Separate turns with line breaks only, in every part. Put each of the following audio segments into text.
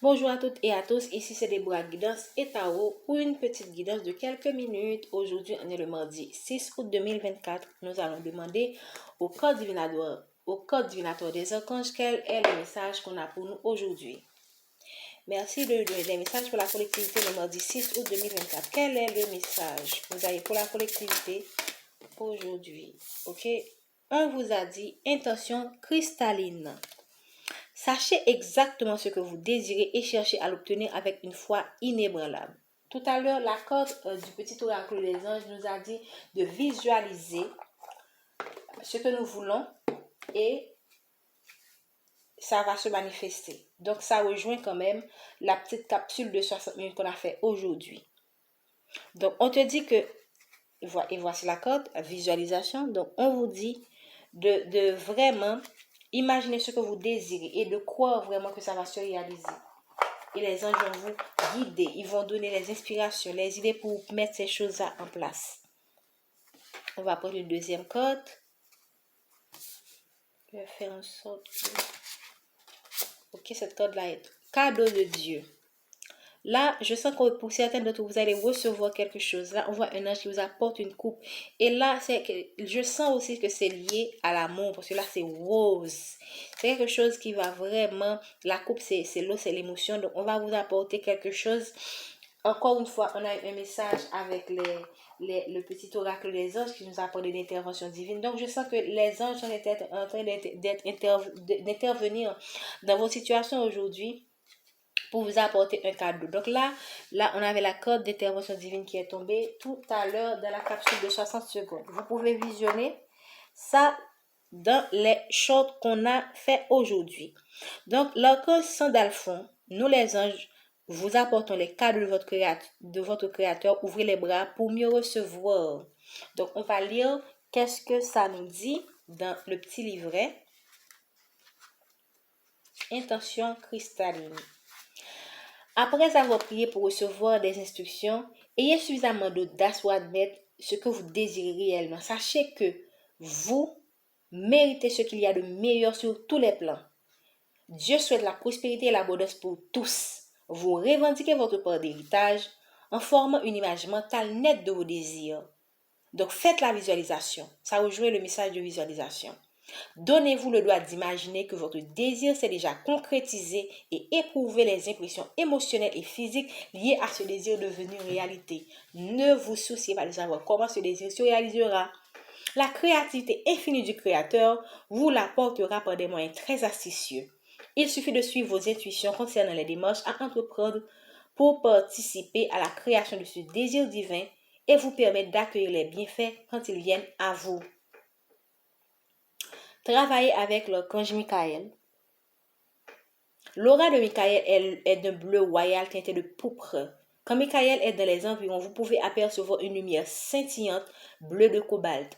Bonjour à toutes et à tous, ici c'est Deborah Guidance et Tarot pour une petite guidance de quelques minutes. Aujourd'hui, on est le mardi 6 août 2024. Nous allons demander au code divinatoire des archanges quel est le message qu'on a pour nous aujourd'hui. Merci de donner des messages pour la collectivité le mardi 6 août 2024. Quel est le message que vous avez pour la collectivité aujourd'hui? Ok, on vous a dit intention cristalline. Sachez exactement ce que vous désirez et cherchez à l'obtenir avec une foi inébranlable. Tout à l'heure, la corde du petit oracle des anges nous a dit de visualiser ce que nous voulons et ça va se manifester. Donc, ça rejoint quand même la petite capsule de 60 minutes qu'on a fait aujourd'hui. Donc, on te dit que, et voici la corde, la visualisation. Donc, on vous dit de vraiment imaginer ce que vous désirez et de croire vraiment que ça va se réaliser. Et les anges vont vous guider, ils vont donner les inspirations, les idées pour mettre ces choses-là en place. On va prendre le deuxième code. Je vais faire en sorte que... Ok, cette code-là est cadeau de Dieu. Là, je sens que pour certains d'entre vous, vous allez recevoir quelque chose. Là, on voit un ange qui vous apporte une coupe. Et là, je sens aussi que c'est lié à l'amour. Parce que là, c'est rose. C'est quelque chose qui va vraiment... La coupe, c'est l'eau, c'est l'émotion. Donc, on va vous apporter quelque chose. Encore une fois, on a un message avec le petit oracle des anges qui nous apporte une intervention divine. Donc, je sens que les anges sont en train d'intervenir dans vos situations aujourd'hui pour vous apporter un cadeau. Donc là, on avait la corde d'intervention divine qui est tombée tout à l'heure dans la capsule de 60 secondes. Vous pouvez visionner ça dans les shorts qu'on a fait aujourd'hui. Donc, l'archange Sandalphon, nous les anges, vous apportons les cadeaux de votre créateur. Ouvrez les bras pour mieux recevoir. Donc, on va lire qu'est-ce que ça nous dit dans le petit livret. Intention cristalline. Après avoir prié pour recevoir des instructions, ayez suffisamment d'audace pour admettre ce que vous désirez réellement. Sachez que vous méritez ce qu'il y a de meilleur sur tous les plans. Dieu souhaite la prospérité et l'abondance pour tous. Vous revendiquez votre part d'héritage en formant une image mentale nette de vos désirs. Donc faites la visualisation. Ça rejoint le message de visualisation. Donnez-vous le droit d'imaginer que votre désir s'est déjà concrétisé et éprouvez les impressions émotionnelles et physiques liées à ce désir devenu réalité. Ne vous souciez pas de savoir comment ce désir se réalisera. La créativité infinie du Créateur vous l'apportera par des moyens très astucieux. Il suffit de suivre vos intuitions concernant les démarches à entreprendre pour participer à la création de ce désir divin et vous permettre d'accueillir les bienfaits quand ils viennent à vous. Travaillez avec l'archange Michael. L'aura de Michael est d'un bleu royal teinté de pourpre. Quand Michael est dans les environs, vous pouvez apercevoir une lumière scintillante bleu de cobalt.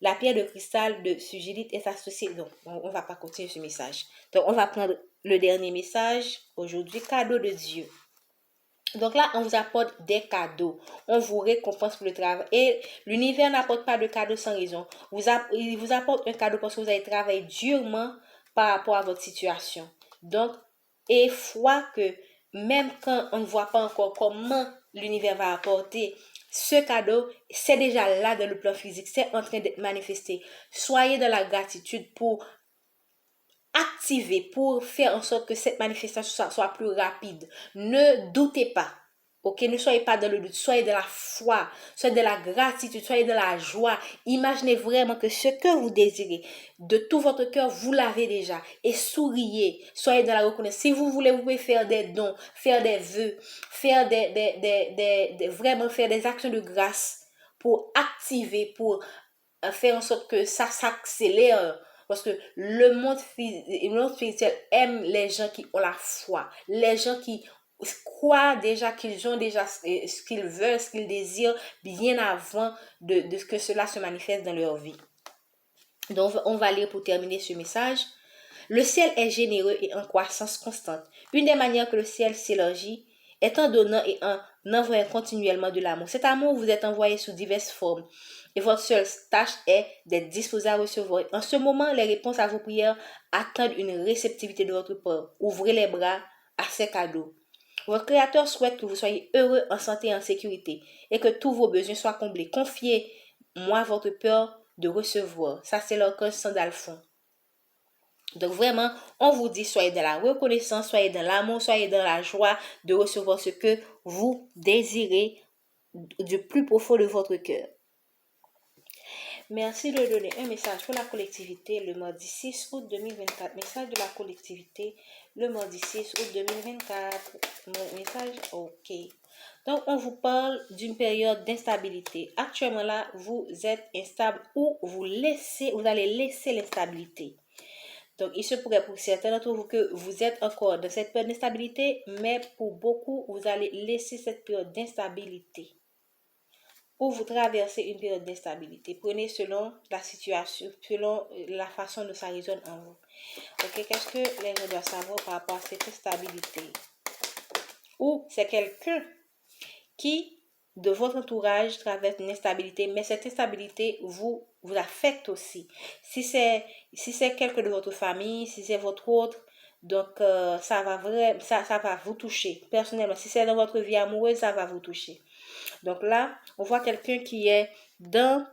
La pierre de cristal de Sugilite est associée. Donc, on ne va pas continuer ce message. Donc, on va prendre le dernier message aujourd'hui, cadeau de Dieu. Donc là, on vous apporte des cadeaux. On vous récompense pour le travail. Et l'univers n'apporte pas de cadeaux sans raison. Il vous apporte un cadeau parce que vous avez travaillé durement par rapport à votre situation. Donc, et foi que même quand on ne voit pas encore comment l'univers va apporter ce cadeau, c'est déjà là dans le plan physique. C'est en train d'être manifesté. Soyez dans la gratitude pour activer, pour faire en sorte que cette manifestation soit plus rapide. Ne doutez pas. Ok, ne soyez pas dans le doute, soyez dans la foi, soyez dans la gratitude, soyez dans la joie. Imaginez vraiment que ce que vous désirez, de tout votre cœur, vous l'avez déjà. Et souriez, soyez dans la reconnaissance. Si vous voulez, vous pouvez faire des dons, faire des vœux, faire vraiment faire des actions de grâce pour activer, pour faire en sorte que ça s'accélère. Parce que le monde spirituel aime les gens qui ont la foi, les gens qui croient déjà qu'ils ont déjà ce qu'ils veulent, ce qu'ils désirent, bien avant de que cela se manifeste dans leur vie. Donc, on va lire pour terminer ce message. Le ciel est généreux et en croissance constante. Une des manières que le ciel s'élargit est en donnant et en envoyant continuellement de l'amour. Cet amour vous est envoyé sous diverses formes. Et votre seule tâche est d'être disposé à recevoir. En ce moment, les réponses à vos prières attendent une réceptivité de votre part. Ouvrez les bras à ces cadeaux. Votre Créateur souhaite que vous soyez heureux, en santé et en sécurité et que tous vos besoins soient comblés. Confiez-moi votre peur de recevoir. Ça, c'est l'archange Sandalphon. Donc vraiment, on vous dit, soyez dans la reconnaissance, soyez dans l'amour, soyez dans la joie de recevoir ce que vous désirez du plus profond de votre cœur. Merci de donner un message pour la collectivité le mardi 6 août 2024. Message de la collectivité le mardi 6 août 2024. Mon message, ok. Donc, on vous parle d'une période d'instabilité. Actuellement là, vous êtes instable ou vous allez laisser l'instabilité. Donc, il se pourrait pour certains d'entre vous que vous êtes encore dans cette période d'instabilité, mais pour beaucoup, vous allez laisser cette période d'instabilité. Ou vous traversez une période d'instabilité. Prenez selon la situation, selon la façon dont ça résonne en vous. Ok, qu'est-ce que les gens doivent savoir par rapport à cette instabilité? Ou c'est quelqu'un qui, de votre entourage, traverse une instabilité, mais cette instabilité vous affecte aussi. Si c'est quelqu'un de votre famille, si c'est votre autre, donc ça va vous toucher. Personnellement, si c'est dans votre vie amoureuse, ça va vous toucher. Donc là, on voit quelqu'un qui est là,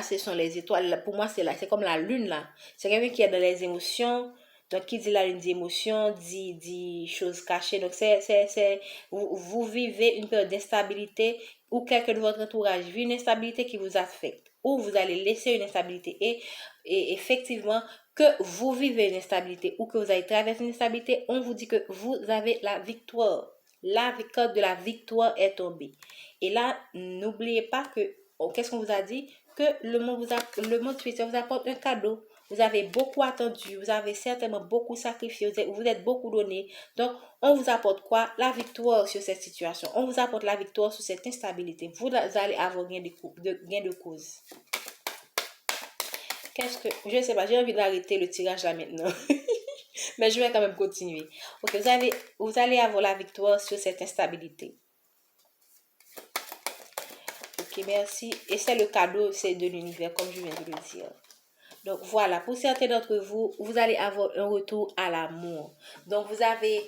ce sont les étoiles. Pour moi, c'est comme la lune là. C'est quelqu'un qui est dans les émotions. Donc, qui dit la lune dit émotion, dit choses cachées. Donc, vous vivez une période d'instabilité ou quelqu'un de votre entourage vit une instabilité qui vous affecte. Ou vous allez laisser une instabilité. Et effectivement, que vous vivez une instabilité ou que vous avez traversé une instabilité, on vous dit que vous avez la victoire. La carte de la victoire est tombée. Et là, n'oubliez pas que, qu'est-ce qu'on vous a dit? Que le monde spirituel vous apporte un cadeau. Vous avez beaucoup attendu, vous avez certainement beaucoup sacrifié, vous êtes beaucoup donné. Donc, on vous apporte quoi? La victoire sur cette situation. On vous apporte la victoire sur cette instabilité. Vous allez avoir gain de cause. Je ne sais pas, j'ai envie d'arrêter le tirage là maintenant. Mais je vais quand même continuer. Ok, vous allez avoir la victoire sur cette instabilité. Ok, merci. Et c'est le cadeau, c'est de l'univers, comme je viens de le dire. Donc voilà, pour certains d'entre vous, vous allez avoir un retour à l'amour. Donc vous avez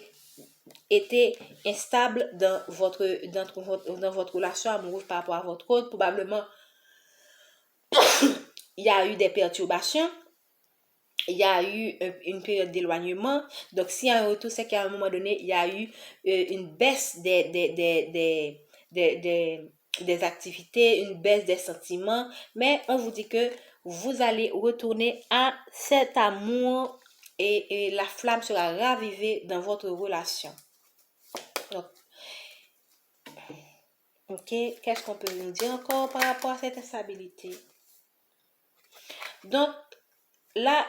été instable dans votre relation amoureuse par rapport à votre autre. Probablement, il y a eu des perturbations. Il y a eu une période d'éloignement. Donc, s'il y a un retour, c'est qu'à un moment donné, il y a eu une baisse des activités, une baisse des sentiments. Mais on vous dit que vous allez retourner à cet amour et la flamme sera ravivée dans votre relation. Donc, ok, qu'est-ce qu'on peut nous dire encore par rapport à cette instabilité? Donc, là,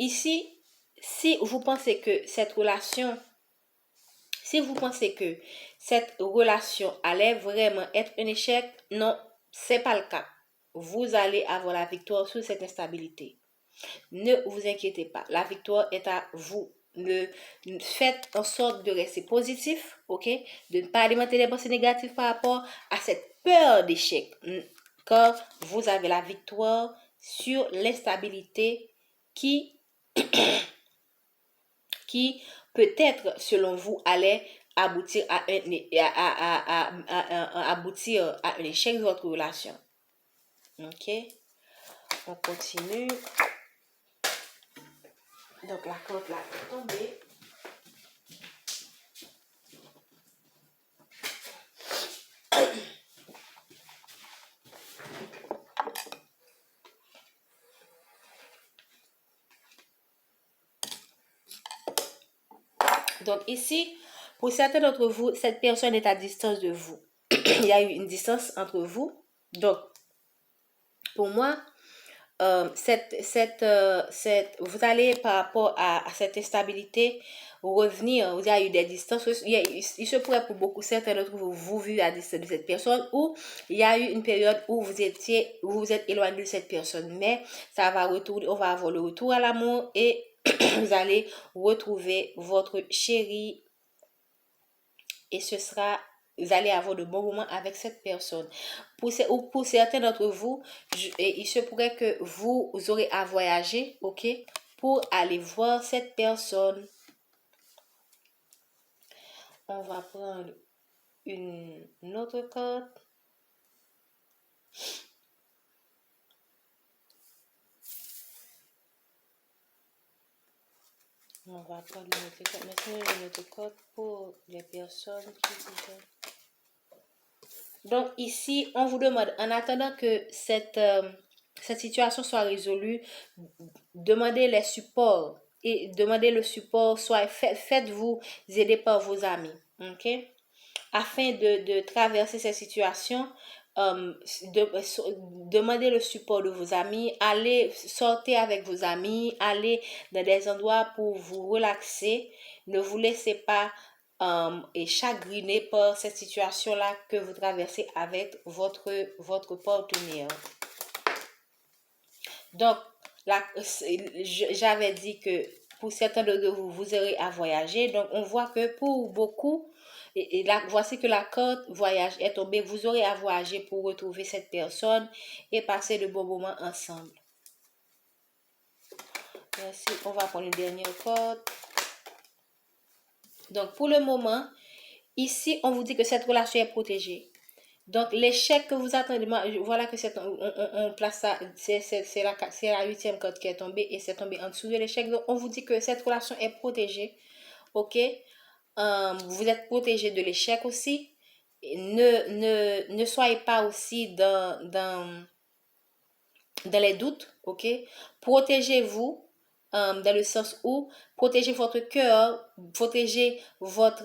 ici, si vous pensez que cette relation allait vraiment être un échec, non, c'est pas le cas. Vous allez avoir la victoire sur cette instabilité. Ne vous inquiétez pas, la victoire est à vous. Faites en sorte de rester positif, ok? De ne pas alimenter les pensées négatives par rapport à cette peur d'échec. Car vous avez la victoire sur l'instabilité qui peut-être, selon vous, allait aboutir à un échec de votre relation. Ok? On continue. Donc, la carte là est tombée. Donc ici, pour certains d'entre vous, cette personne est à distance de vous. Il y a eu une distance entre vous. Donc, pour moi, vous allez par rapport à cette instabilité revenir. Il y a eu des distances. Il se pourrait pour beaucoup, certains d'entre vous, vous vivez à distance de cette personne, ou il y a eu une période où vous êtes éloigné de cette personne. Mais ça va retourner, on va avoir le retour à l'amour et vous allez retrouver votre chéri et vous allez avoir de bons moments avec cette personne. Pour certains d'entre vous, il se pourrait que vous aurez à voyager, ok? pour aller voir cette personne. On va prendre une autre carte. On va prendre une autre carte pour les personnes qui disent. Donc ici, on vous demande, en attendant que cette situation soit résolue, demandez les supports et demandez le support, soit faites-vous aider par vos amis, ok? Afin de traverser cette situation, demandez le support de vos amis, allez sortir avec vos amis, allez dans des endroits pour vous relaxer, ne vous laissez pas et chagriner par cette situation-là que vous traversez avec votre partenaire. Donc, j'avais dit que pour certains de vous, vous aurez à voyager. Donc, on voit que pour beaucoup, et là, voici que la carte voyage est tombée. Vous aurez à voyager pour retrouver cette personne et passer de bons moments ensemble. Merci. On va prendre une dernière carte. Donc, pour le moment, ici, on vous dit que cette relation est protégée. Donc, l'échec que vous attendez, voilà que on place ça, c'est la 8e carte qui est tombée et c'est tombé en dessous de l'échec. Donc, on vous dit que cette relation est protégée. Ok? Vous êtes protégé de l'échec aussi. Ne soyez pas aussi dans les doutes. Ok? Protégez-vous. Dans le sens où protégez votre cœur, protégez votre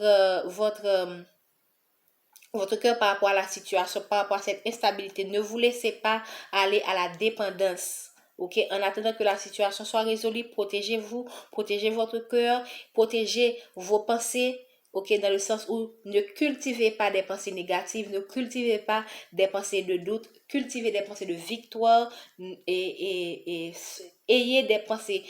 cœur par rapport à la situation, par rapport à cette instabilité. Ne vous laissez pas aller à la dépendance. Ok, en attendant que la situation soit résolue, protégez-vous, protégez votre cœur, protégez vos pensées. Ok, dans le sens où ne cultivez pas des pensées négatives, ne cultivez pas des pensées de doute, cultivez des pensées de victoire et ayez des pensées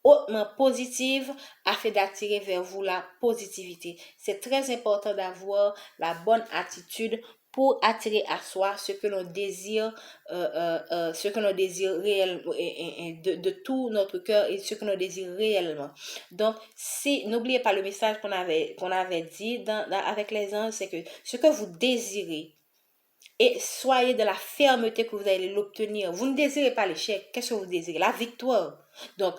hautement positive afin d'attirer vers vous la positivité. C'est très important d'avoir la bonne attitude pour attirer à soi ce que l'on désire, réellement, de tout notre cœur et ce que l'on désire réellement. Donc, n'oubliez pas le message qu'on avait dit avec les anges, c'est que ce que vous désirez, et soyez de la fermeté que vous allez l'obtenir. Vous ne désirez pas l'échec. Qu'est-ce que vous désirez? La victoire. Donc,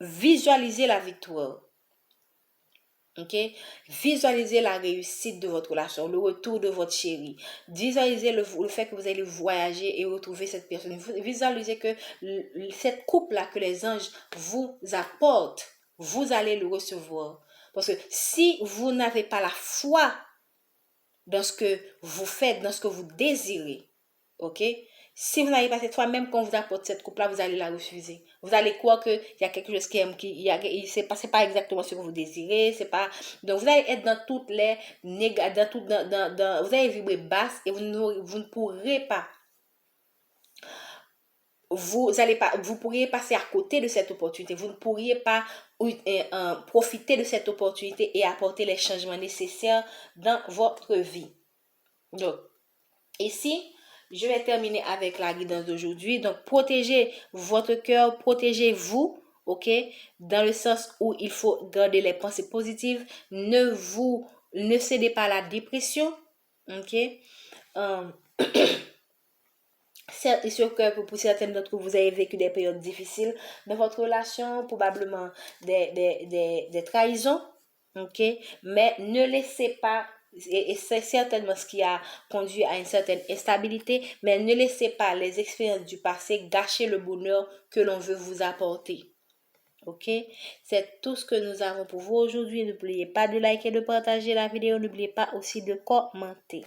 visualisez la victoire. Ok? Visualisez la réussite de votre relation, le retour de votre chéri. Visualisez le fait que vous allez voyager et retrouver cette personne. Visualisez que cette coupe-là que les anges vous apportent, vous allez le recevoir. Parce que si vous n'avez pas la foi dans ce que vous faites, dans ce que vous désirez, ok? Si vous n'avez pas cette foi, même quand on vous apporte cette coupe-là, vous allez la refuser. Vous allez croire qu'il y a quelque chose c'est pas exactement ce que vous désirez, c'est pas. Donc vous allez être dans toutes les vous allez vibrer basse et vous ne pourrez pas. Vous pourriez passer à côté de cette opportunité. Vous ne pourriez pas profiter de cette opportunité et apporter les changements nécessaires dans votre vie. Donc, ici, je vais terminer avec la guidance d'aujourd'hui. Donc, protégez votre cœur, protégez-vous, ok? Dans le sens où il faut garder les pensées positives. Ne cédez pas à la dépression, ok? C'est sûr que pour certaines d'entre vous, vous avez vécu des périodes difficiles dans votre relation, probablement des trahisons, ok? Mais ne laissez pas, et c'est certainement ce qui a conduit à une certaine instabilité, mais ne laissez pas les expériences du passé gâcher le bonheur que l'on veut vous apporter. Ok? C'est tout ce que nous avons pour vous aujourd'hui. N'oubliez pas de liker et de partager la vidéo. N'oubliez pas aussi de commenter.